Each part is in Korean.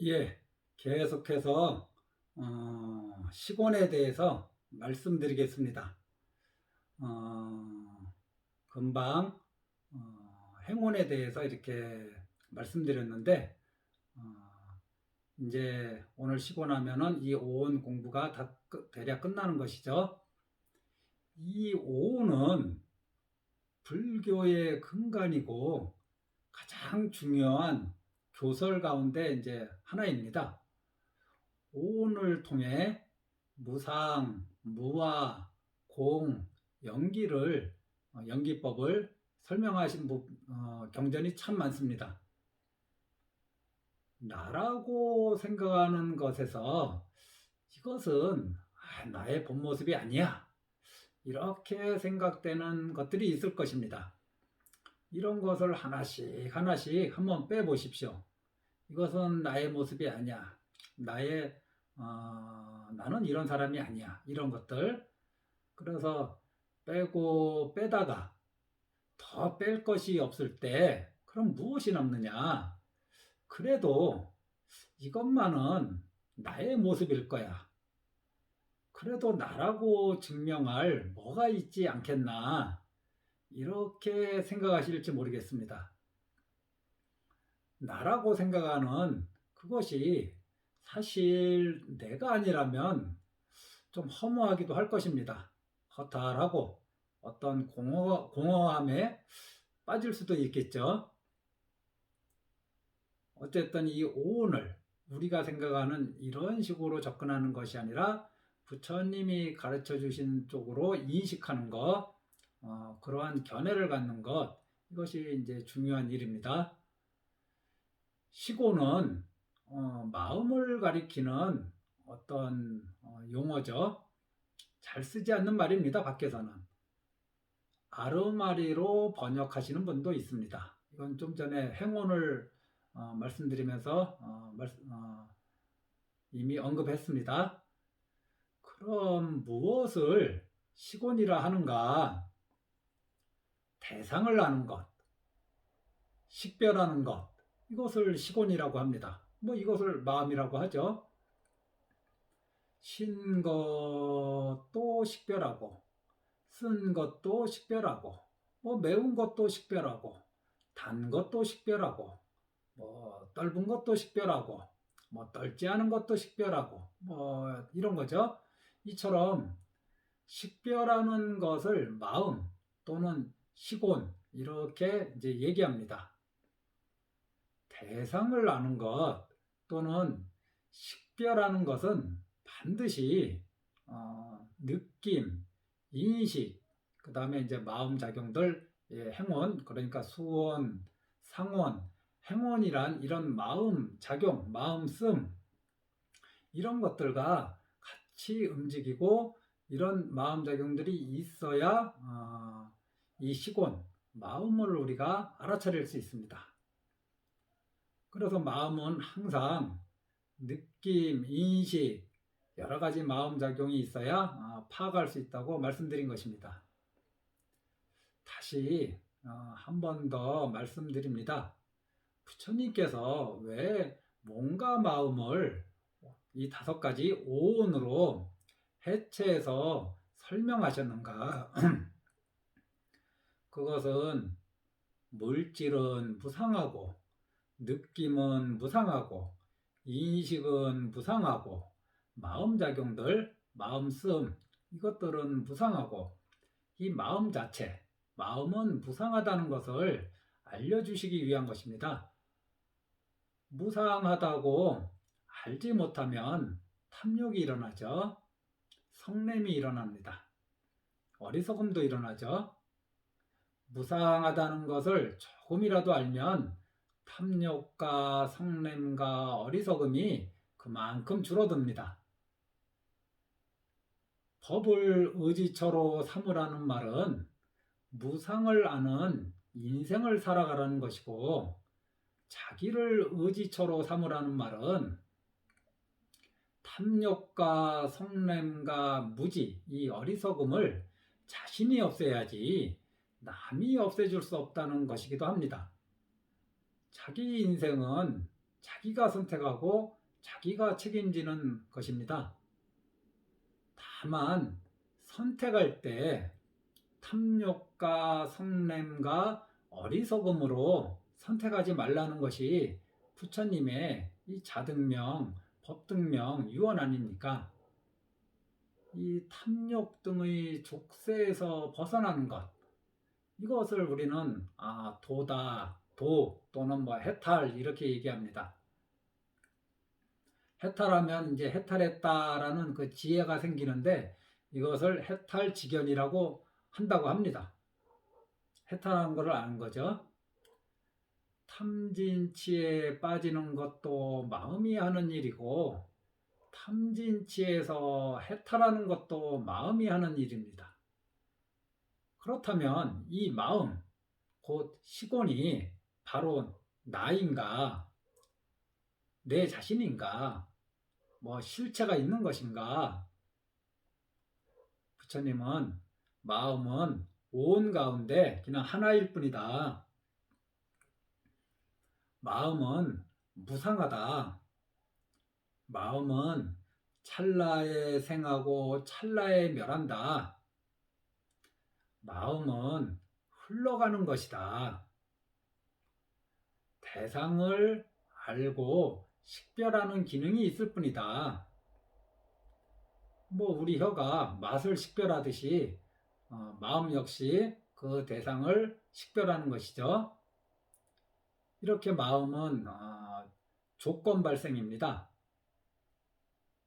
예, 계속해서 시곤에 대해서 말씀드리겠습니다. 어, 금방 행운에 대해서 이렇게 말씀드렸는데 이제 오늘 시곤하면은 이 오온 공부가 다 대략 끝나는 것이죠. 이 오온은 불교의 근간이고 가장 중요한 교설 가운데 이제 하나입니다. 오온을 통해 무상, 무화, 공, 연기를 연기법을 설명하신 경전이 참 많습니다. 나라고 생각하는 것에서 이것은 나의 본 모습이 아니야. 이렇게 생각되는 것들이 있을 것입니다. 이런 것을 하나씩 하나씩 한번 빼보십시오. 이것은 나의 모습이 아니야. 나는 이런 사람이 아니야. 이런 것들. 그래서 빼고 빼다가 더 뺄 것이 없을 때 그럼 무엇이 남느냐? 그래도 이것만은 나의 모습일 거야. 그래도 나라고 증명할 뭐가 있지 않겠나? 이렇게 생각하실지 모르겠습니다. 나라고 생각하는 그것이 사실 내가 아니라면 좀 허무하기도 할 것입니다. 허탈하고 어떤 공허함에 빠질 수도 있겠죠. 어쨌든 이 오온을 우리가 생각하는 이런 식으로 접근하는 것이 아니라 부처님이 가르쳐 주신 쪽으로 인식하는 것, 그러한 견해를 갖는 것, 이것이 이제 중요한 일입니다. 시고는 마음을 가리키는 어떤 용어죠. 잘 쓰지 않는 말입니다. 밖에서는. 아르마리로 번역하시는 분도 있습니다. 이건 좀 전에 행운을 말씀드리면서 이미 언급했습니다. 그럼 무엇을 시곤이라 하는가? 대상을 아는 것, 식별하는 것, 이것을 시곤이라고 합니다. 뭐 이것을 마음이라고 하죠. 신 것도 식별하고, 쓴 것도 식별하고, 뭐 매운 것도 식별하고, 단 것도 식별하고, 뭐 떫은 것도 식별하고, 뭐 떫지 않은 것도 식별하고, 뭐 이런 거죠. 이처럼 식별하는 것을 마음 또는 시곤 이렇게 이제 얘기합니다. 대상을 아는 것 또는 식별하는 것은 반드시 느낌, 인식, 그 다음에 이제 마음 작용들, 행원, 그러니까 수원, 상원, 행원이란 이런 마음 작용, 마음 씀 이런 것들과 같이 움직이고 이런 마음 작용들이 있어야 이 시곤, 마음을 우리가 알아차릴 수 있습니다. 그래서 마음은 항상 느낌, 인식, 여러 가지 마음 작용이 있어야 파악할 수 있다고 말씀드린 것입니다. 다시 한 번 더 말씀드립니다. 부처님께서 왜 몸과 마음을 이 5가지 오온으로 해체해서 설명하셨는가? 그것은 물질은 무상하고 느낌은 무상하고 인식은 무상하고 마음작용들, 마음씀 이것들은 무상하고 이 마음 자체, 마음은 무상하다는 것을 알려주시기 위한 것입니다. 무상하다고 알지 못하면 탐욕이 일어나죠. 성냄이 일어납니다. 어리석음도 일어나죠. 무상하다는 것을 조금이라도 알면 탐욕과 성냄과 어리석음이 그만큼 줄어듭니다. 법을 의지처로 삼으라는 말은 무상을 아는 인생을 살아가라는 것이고 자기를 의지처로 삼으라는 말은 탐욕과 성냄과 무지, 이 어리석음을 자신이 없애야지 남이 없애줄 수 없다는 것이기도 합니다. 자기 인생은 자기가 선택하고 자기가 책임지는 것입니다. 다만 선택할 때 탐욕과 성냄과 어리석음으로 선택하지 말라는 것이 부처님의 이 자등명, 법등명 유언 아닙니까? 이 탐욕 등의 족쇄에서 벗어나는 것, 이것을 우리는 도다, 도 또는 뭐 해탈 이렇게 얘기합니다. 해탈하면 이제 해탈했다라는 그 지혜가 생기는데 이것을 해탈지견이라고 한다고 합니다. 해탈하는 것을 아는 거죠. 탐진치에 빠지는 것도 마음이 하는 일이고 탐진치에서 해탈하는 것도 마음이 하는 일입니다. 그렇다면 이 마음, 곧 시곤이 바로 나인가, 내 자신인가, 뭐 실체가 있는 것인가? 부처님은 마음은 온 가운데 그냥 하나일 뿐이다. 마음은 무상하다. 마음은 찰나에 생하고 찰나에 멸한다. 마음은 흘러가는 것이다. 대상을 알고 식별하는 기능이 있을 뿐이다. 뭐 우리 혀가 맛을 식별하듯이 마음 역시 그 대상을 식별하는 것이죠. 이렇게 마음은 조건 발생입니다.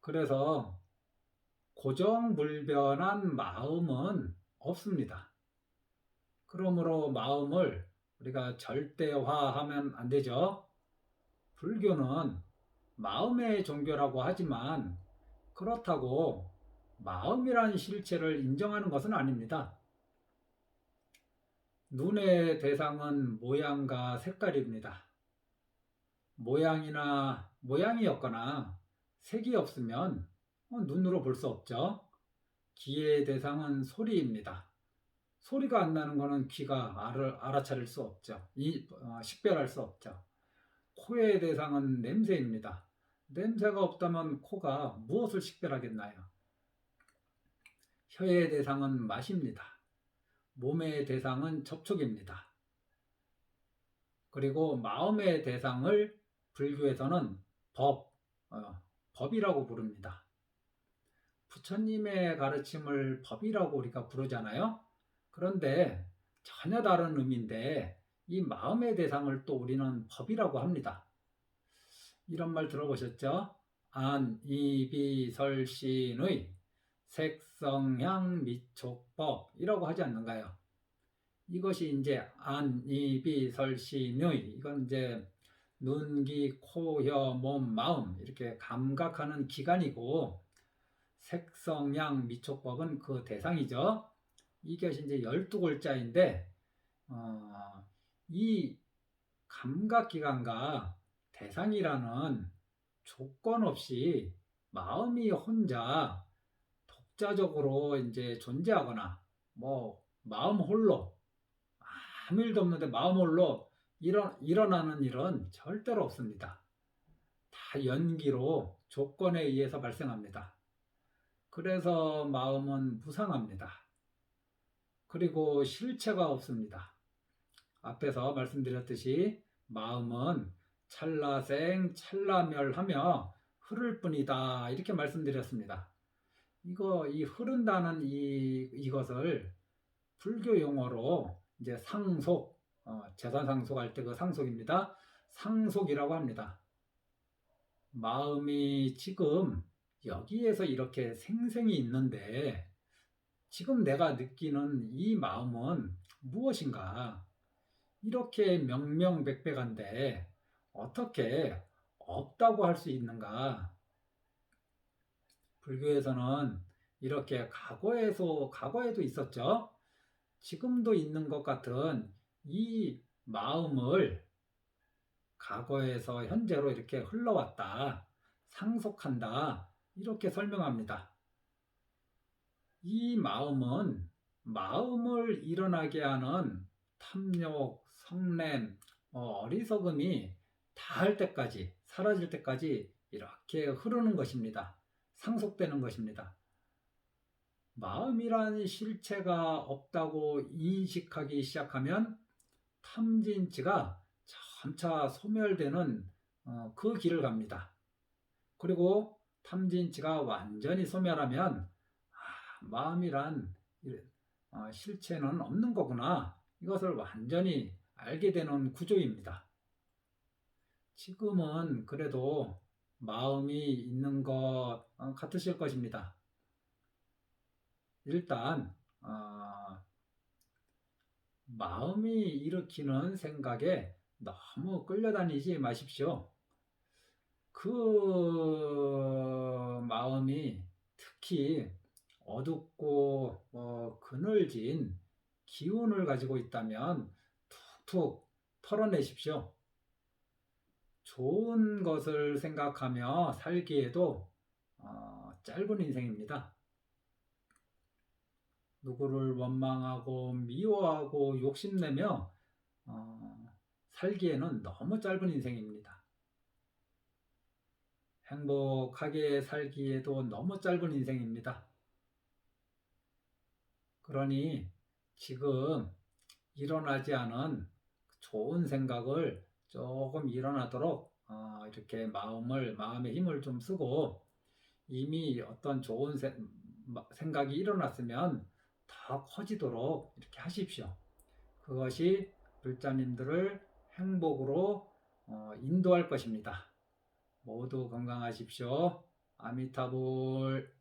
그래서 고정불변한 마음은 없습니다. 그러므로 마음을 우리가 절대화하면 안 되죠. 불교는 마음의 종교라고 하지만 그렇다고 마음이란 실체를 인정하는 것은 아닙니다. 눈의 대상은 모양과 색깔입니다. 모양이었거나 색이 없으면 눈으로 볼 수 없죠. 귀의 대상은 소리입니다. 소리가 안 나는 것은 귀가 알아차릴 수 없죠. 식별할 수 없죠. 코의 대상은 냄새입니다. 냄새가 없다면 코가 무엇을 식별하겠나요? 혀의 대상은 맛입니다. 몸의 대상은 접촉입니다. 그리고 마음의 대상을 불교에서는 법이라고 부릅니다. 부처님의 가르침을 법이라고 우리가 부르잖아요. 그런데 전혀 다른 의미인데 이 마음의 대상을 또 우리는 법이라고 합니다. 이런 말 들어보셨죠? 안이비설신의 색성향 미촉법이라고 하지 않는가요? 이것이 이제 안이비설신의, 이건 이제 눈, 귀, 코, 혀, 몸, 마음 이렇게 감각하는 기관이고, 색성향 미촉법은 그 대상이죠. 이것이 이제 12글자인데 이 감각기관과 대상이라는 조건 없이 마음이 혼자 독자적으로 이제 존재하거나 뭐 마음 홀로 아무 일도 없는데 마음 홀로 일어나는 일은 절대로 없습니다. 다 연기로 조건에 의해서 발생합니다. 그래서 마음은 무상합니다. 그리고 실체가 없습니다. 앞에서 말씀드렸듯이 마음은 찰나생 찰나멸하며 흐를 뿐이다 이렇게 말씀드렸습니다. 이 흐른다는 이것을 불교 용어로 이제 상속, 재산 상속할 때 그 상속입니다. 상속이라고 합니다. 마음이 지금 여기에서 이렇게 생생히 있는데 지금 내가 느끼는 이 마음은 무엇인가? 이렇게 명명백백한데 어떻게 없다고 할 수 있는가? 불교에서는 이렇게 과거에도 있었죠. 지금도 있는 것 같은 이 마음을 과거에서 현재로 이렇게 흘러왔다, 상속한다, 이렇게 설명합니다. 이 마음은 마음을 일어나게 하는 탐욕, 성냄, 어리석음이 다 할 때까지, 사라질 때까지 이렇게 흐르는 것입니다. 상속되는 것입니다. 마음이란 실체가 없다고 인식하기 시작하면 탐진치가 점차 소멸되는 그 길을 갑니다. 그리고 탐진치가 완전히 소멸하면 마음이란 실체는 없는 거구나. 이것을 완전히 알게 되는 구조입니다. 지금은 그래도 마음이 있는 것 같으실 것입니다. 일단 마음이 일으키는 생각에 너무 끌려다니지 마십시오. 그 마음이 특히 어둡고 그늘진 기운을 가지고 있다면 툭툭 털어내십시오. 좋은 것을 생각하며 살기에도 짧은 인생입니다. 누구를 원망하고 미워하고 욕심내며 살기에는 너무 짧은 인생입니다. 행복하게 살기에도 너무 짧은 인생입니다. 그러니 지금 일어나지 않은 좋은 생각을 조금 일어나도록 이렇게 마음의 힘을 좀 쓰고, 이미 어떤 좋은 생각이 일어났으면 더 커지도록 이렇게 하십시오. 그것이 불자님들을 행복으로 인도할 것입니다. 모두 건강하십시오. 아미타불.